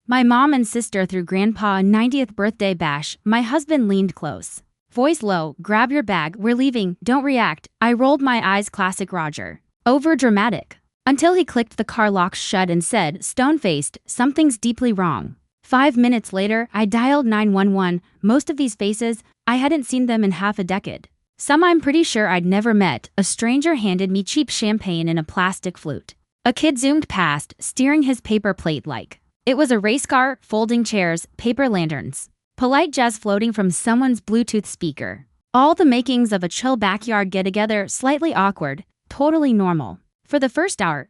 My mom and sister threw Grandpa a 90th birthday bash. My husband leaned close. Voice low, grab your bag, we're leaving, don't react. I rolled my eyes, classic Roger. Over dramatic. Until he clicked the car locks shut and said, stone-faced, something's deeply wrong. 5 minutes later, I dialed 911. Most of these faces, I hadn't seen them in half a decade. Some I'm pretty sure I'd never met. A stranger handed me cheap champagne in a plastic flute. A kid zoomed past, steering his paper plate like it was a race car, folding chairs, paper lanterns. Polite jazz floating from someone's Bluetooth speaker. All the makings of a chill backyard get-together, slightly awkward, totally normal. For the first hour,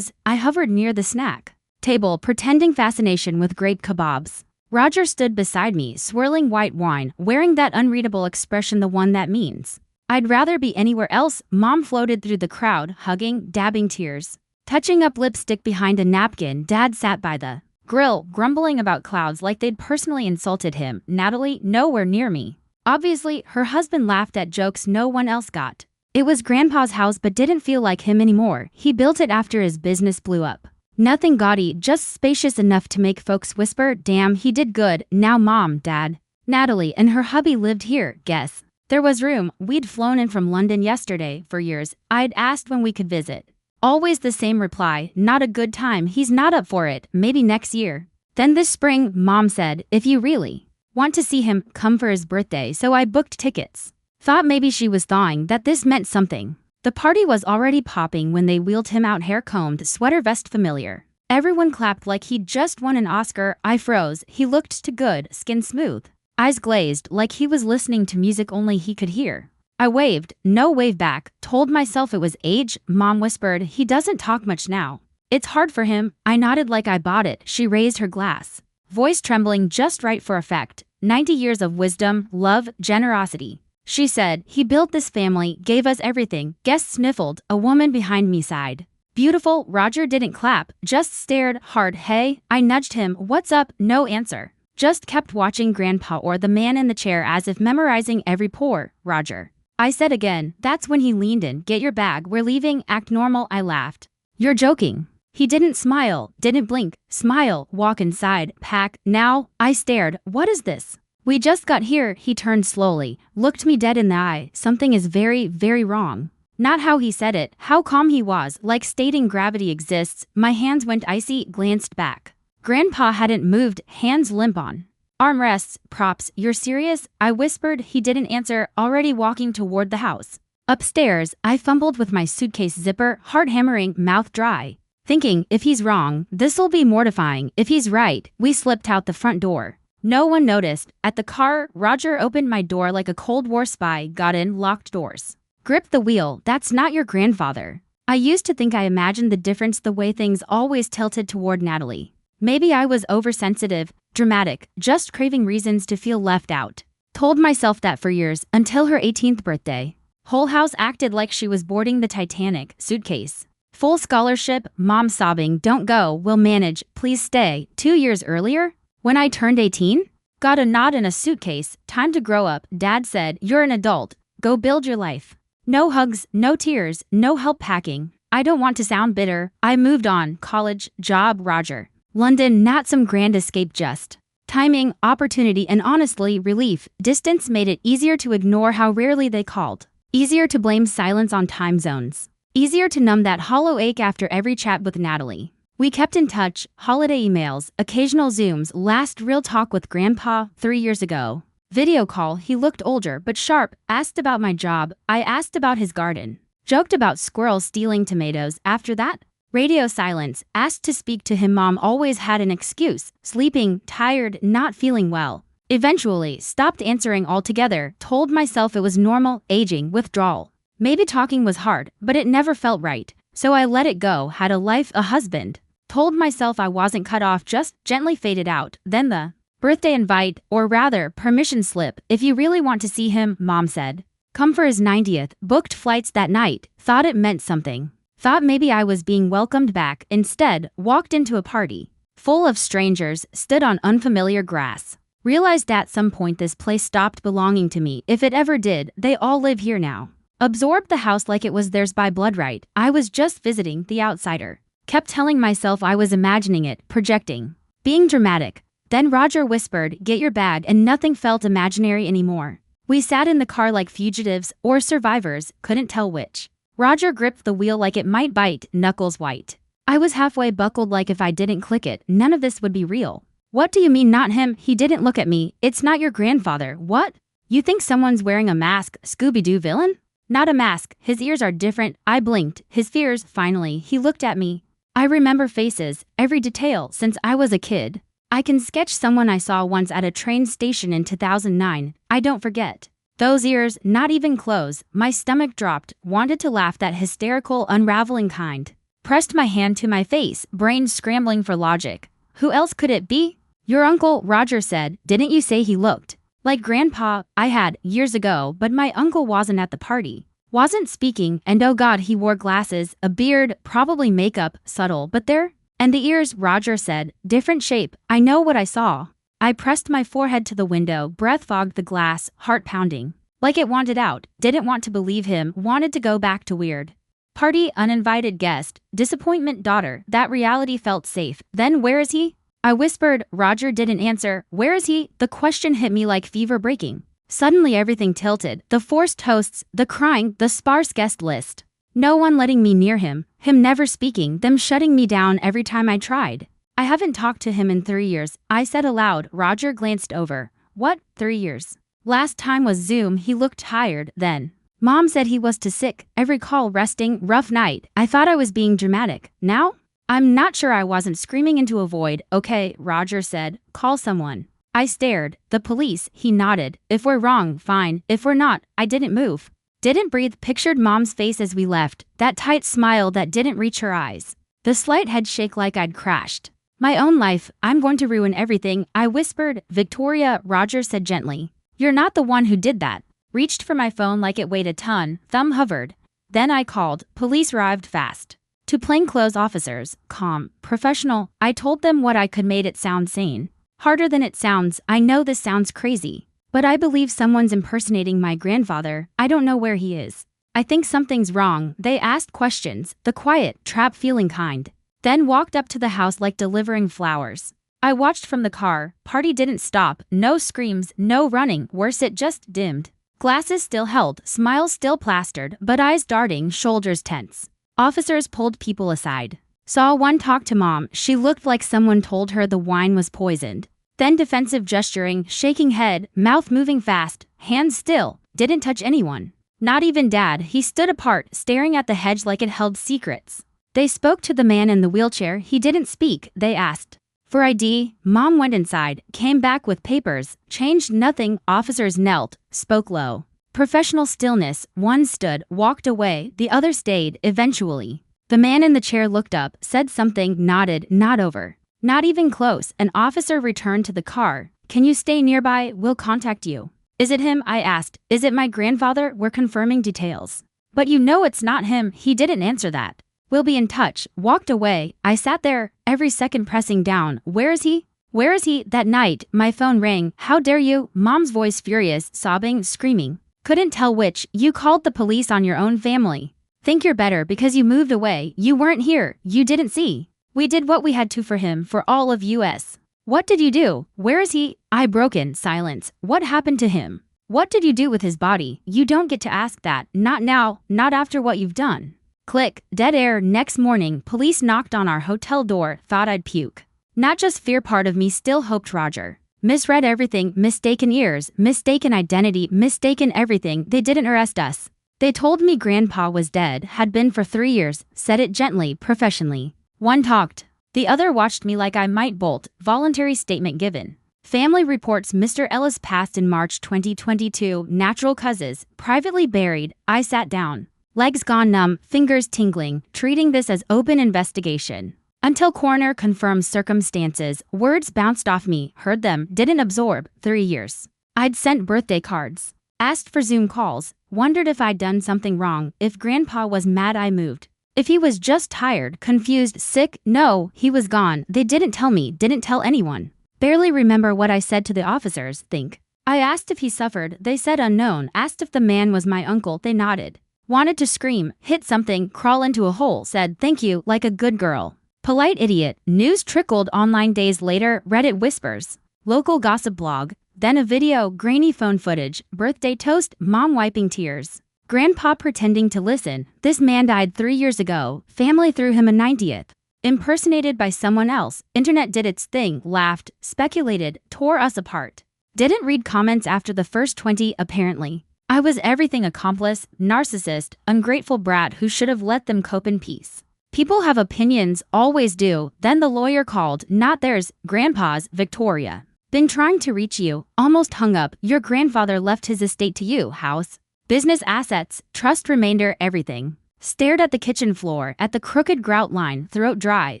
I hovered near the snack table, pretending fascination with grape kebabs. Roger stood beside me, swirling white wine, wearing that unreadable expression, the one that means I'd rather be anywhere else. Mom floated through the crowd, hugging, dabbing tears, touching up lipstick behind a napkin. Dad sat by the grill, grumbling about clouds like they'd personally insulted him. Natalie, nowhere near me. Obviously, her husband laughed at jokes no one else got. It was Grandpa's house but didn't feel like him anymore. He built it after his business blew up. Nothing gaudy, just spacious enough to make folks whisper, damn, he did good. Now Mom, Dad, Natalie and her hubby lived here, guess. There was room. We'd flown in from London yesterday. For years, I'd asked when we could visit. Always the same reply, not a good time, he's not up for it, maybe next year. Then this spring, Mom said, if you really want to see him, come for his birthday, so I booked tickets. Thought maybe she was thawing, that this meant something. The party was already popping when they wheeled him out, hair combed, sweater vest familiar. Everyone clapped like he'd just won an Oscar. I froze. He looked too good, skin smooth, eyes glazed, like he was listening to music only he could hear. I waved, no wave back, told myself it was age. Mom whispered, he doesn't talk much now. It's hard for him. I nodded like I bought it. She raised her glass, voice trembling just right for effect. 90 years of wisdom, love, generosity. She said, he built this family, gave us everything. Guests sniffled. A woman behind me sighed. Beautiful. Roger didn't clap, just stared hard. Hey, I nudged him. What's up? No answer. Just kept watching Grandpa or the man in the chair as if memorizing every pore. Roger, I said again. That's when he leaned in. Get your bag, we're leaving, act normal. I laughed. You're joking. He didn't smile, didn't blink. Smile, walk inside, pack, now. I stared. What is this? We just got here. He turned slowly, looked me dead in the eye. Something is very, very wrong. Not how he said it, how calm he was, like stating gravity exists. My hands went icy, glanced back. Grandpa hadn't moved, hands limp on armrests, props. You're serious? I whispered. He didn't answer, already walking toward the house. Upstairs, I fumbled with my suitcase zipper, heart hammering, mouth dry. Thinking, if he's wrong, this'll be mortifying. If he's right, we slipped out the front door. No one noticed. At the car, Roger opened my door like a Cold War spy, got in, locked doors. Gripped the wheel. That's not your grandfather. I used to think I imagined the difference, the way things always tilted toward Natalie. Maybe I was oversensitive, dramatic, just craving reasons to feel left out. Told myself that for years, until her 18th birthday. Whole house acted like she was boarding the Titanic. Suitcase full, scholarship, mom sobbing, don't go, we'll manage, please stay. 2 years earlier, when I turned 18, got a nod in a suitcase, time to grow up. Dad said, you're an adult, go build your life. No hugs, no tears, no help packing. I don't want to sound bitter. I moved on, college, job, Roger. London, not some grand escape, just timing, opportunity, and honestly, relief. Distance made it easier to ignore how rarely they called. Easier to blame silence on time zones. Easier to numb that hollow ache after every chat with Natalie. We kept in touch, holiday emails, occasional Zooms. Last real talk with Grandpa, 3 years ago. Video call, he looked older but sharp, asked about my job, I asked about his garden. Joked about squirrels stealing tomatoes. After that, radio silence, asked to speak to him. Mom always had an excuse, sleeping, tired, not feeling well. Eventually, stopped answering altogether, told myself it was normal, aging, withdrawal. Maybe talking was hard, but it never felt right. So I let it go, had a life, a husband. Told myself I wasn't cut off, just gently faded out. Then the birthday invite, or rather, permission slip. If you really want to see him, Mom said. Come for his 90th, booked flights that night. Thought it meant something. Thought maybe I was being welcomed back. Instead, walked into a party full of strangers, stood on unfamiliar grass. Realized at some point this place stopped belonging to me. If it ever did, they all live here now. Absorbed the house like it was theirs by blood right. I was just visiting, the outsider. Kept telling myself I was imagining it, projecting. Being dramatic. Then Roger whispered, "Get your bag," and nothing felt imaginary anymore. We sat in the car like fugitives or survivors, couldn't tell which. Roger gripped the wheel like it might bite, knuckles white. I was halfway buckled like if I didn't click it, none of this would be real. "What do you mean not him?" He didn't look at me. "It's not your grandfather." "What? You think someone's wearing a mask, Scooby-Doo villain?" "Not a mask, his ears are different." I blinked. His fears, finally, he looked at me. I remember faces, every detail, since I was a kid. I can sketch someone I saw once at a train station in 2009. I don't forget. Those ears, not even close. My stomach dropped, wanted to laugh, that hysterical, unraveling kind. Pressed my hand to my face, brain scrambling for logic. Who else could it be? "Your uncle," Roger said. "Didn't you say he looked like Grandpa?" I had, years ago, but my uncle wasn't at the party. Wasn't speaking, and oh God, he wore glasses, a beard, probably makeup, subtle, but there. "And the ears," Roger said. "Different shape." I know what I saw. I pressed my forehead to the window, breath fogged the glass, heart pounding. Like it wanted out, didn't want to believe him, wanted to go back to weird. Party, uninvited guest, disappointment, daughter. That reality felt safe. Then where is he? I whispered. Roger didn't answer. "Where is he?" The question hit me like fever breaking. Suddenly everything tilted. The forced hosts, the crying, the sparse guest list. No one letting me near him never speaking, them shutting me down every time I tried. "I haven't talked to him in 3 years," I said aloud. Roger glanced over. "What, 3 years? Last time was Zoom." He looked tired. Then, "Mom said he was too sick. Every call resting, rough night." I thought I was being dramatic. Now? I'm not sure I wasn't screaming into a void. "Okay," Roger said. "Call someone." I stared. "The police." He nodded. "If we're wrong, fine. If we're not." I didn't move. Didn't breathe. Pictured Mom's face as we left, that tight smile that didn't reach her eyes. The slight head shake like I'd crashed. "My own life, I'm going to ruin everything," I whispered. "Victoria," Roger said gently. "You're not the one who did that." Reached for my phone like it weighed a ton, thumb hovered. Then I called. Police arrived fast. 2 plainclothes officers, calm, professional. I told them what I could, made it sound sane. Harder than it sounds. I know this sounds crazy, but I believe someone's impersonating my grandfather. I don't know where he is. I think something's wrong. They asked questions, the quiet, trap feeling kind. Then walked up to the house like delivering flowers. I watched from the car. Party didn't stop. No screams, no running. Worse, it just dimmed. Glasses still held, smiles still plastered, but eyes darting, shoulders tense. Officers pulled people aside. Saw one talk to Mom. She looked like someone told her the wine was poisoned. Then defensive gesturing, shaking head, mouth moving fast, hands still, didn't touch anyone. Not even Dad. He stood apart, staring at the hedge like it held secrets. They spoke to the man in the wheelchair. He didn't speak. They asked for ID. Mom went inside, came back with papers, changed nothing. Officers knelt, spoke low. Professional stillness. One stood, walked away, the other stayed. Eventually, the man in the chair looked up, said something, nodded. Not over. Not even close. An officer returned to the car. "Can you stay nearby? We'll contact you." "Is it him?" I asked. "Is it my grandfather?" "We're confirming details." "But you know it's not him." He didn't answer that. "We'll be in touch." Walked away. I sat there, every second pressing down. Where is he? Where is he? That night, my phone rang. "How dare you?" Mom's voice furious, sobbing, screaming. "Couldn't tell which. You called the police on your own family. Think you're better because you moved away. You weren't here. You didn't see. We did what we had to for him, for all of US. What did you do? Where is he?" I broken. Silence. "What happened to him? What did you do with his body?" "You don't get to ask that. Not now. Not after what you've done." Click. Dead air. Next morning, police knocked on our hotel door. Thought I'd puke. Not just fear, part of me still hoped Roger misread everything. Mistaken ears, mistaken identity, mistaken everything. They didn't arrest us. They told me Grandpa was dead, had been for 3 years, said it gently, professionally. One talked. The other watched me like I might bolt. Voluntary statement given. Family reports Mr. Ellis passed in March 2022. Natural causes. Privately buried. I sat down. Legs gone numb, fingers tingling, treating this as open investigation. Until coroner confirms circumstances. Words bounced off me, heard them, didn't absorb. 3 years. I'd sent birthday cards. Asked for Zoom calls. Wondered if I'd done something wrong. If Grandpa was mad I moved. If he was just tired, confused, sick. No, he was gone. They didn't tell me, didn't tell anyone. Barely remember what I said to the officers. Think. I asked if he suffered. They said unknown. Asked if the man was my uncle. They nodded. Wanted to scream, hit something, crawl into a hole. Said thank you like a good girl. Polite idiot. News trickled online days later. Reddit whispers. Local gossip blog. Then a video. Grainy phone footage. Birthday toast. Mom wiping tears. Grandpa pretending to listen. This man died 3 years ago. Family threw him a 90th. Impersonated by someone else. Internet did its thing. Laughed. Speculated. Tore us apart. Didn't read comments after the first 20 apparently. I was everything accomplice, narcissist, ungrateful brat who should have let them cope in peace. People have opinions, always do. Then the lawyer called, not theirs, Grandpa's, Victoria. Been trying to reach you, almost hung up. Your grandfather left his estate to you, house, business assets, trust remainder, everything. Stared at the kitchen floor, at the crooked grout line, throat dry.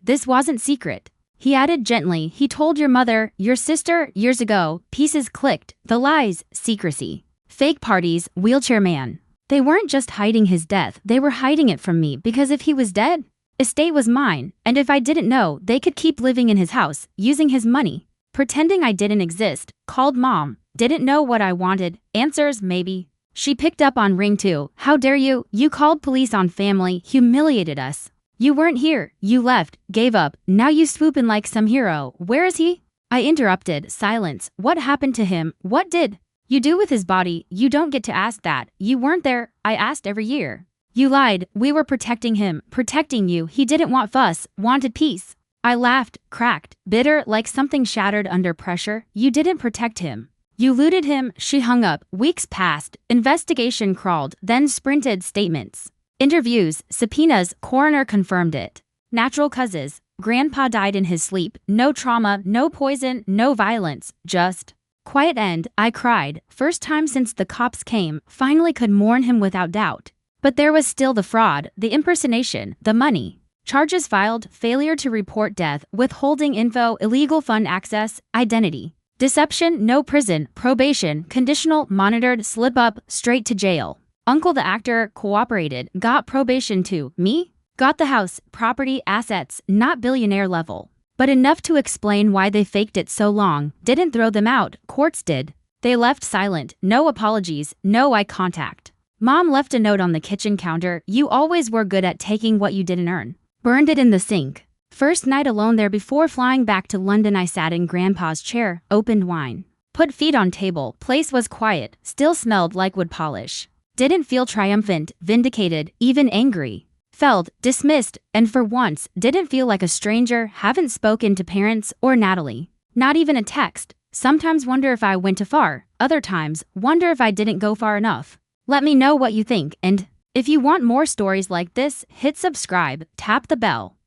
This wasn't secret. He added gently, he told your mother, your sister, years ago. Pieces clicked. The lies, secrecy. Fake parties, wheelchair man. They weren't just hiding his death, they were hiding it from me because if he was dead, estate was mine, and if I didn't know, they could keep living in his house, using his money. Pretending I didn't exist. Called mom. Didn't know what I wanted. Answers, maybe. She picked up on ring 2. How dare you? You called police on family, humiliated us. You weren't here. You left, gave up. Now you swoop in like some hero. Where is he? I interrupted. Silence. What happened to him? What did you do with his body? You don't get to ask that. You weren't there. I asked every year. You lied. We were protecting him, protecting you. He didn't want fuss, wanted peace. I laughed, cracked, bitter like something shattered under pressure. You didn't protect him. You looted him. She hung up. Weeks passed. Investigation crawled, then sprinted statements. Interviews, subpoenas, coroner confirmed it. Natural causes. Grandpa died in his sleep. No trauma, no poison, no violence, just quiet end. I cried. First time since the cops came. Finally could mourn him without doubt. But there was still the fraud, the impersonation, the money. Charges filed, failure to report death, withholding info, illegal fund access, identity. Deception, no prison, probation, conditional, monitored, slip up, straight to jail. Uncle the actor cooperated, got probation too. Me? Got the house, property, assets, not billionaire level. But enough to explain why they faked it so long. Didn't throw them out, courts did. They left silent, no apologies, no eye contact. Mom left a note on the kitchen counter. You always were good at taking what you didn't earn. Burned it in the sink. First night alone there before flying back to London I sat in Grandpa's chair, opened wine. Put feet on table, place was quiet, still smelled like wood polish. Didn't feel triumphant, vindicated, even angry. Felt dismissed, and for once, didn't feel like a stranger, haven't spoken to parents or Natalie. Not even a text. Sometimes wonder if I went too far, other times, wonder if I didn't go far enough. Let me know what you think, and if you want more stories like this, hit subscribe, tap the bell.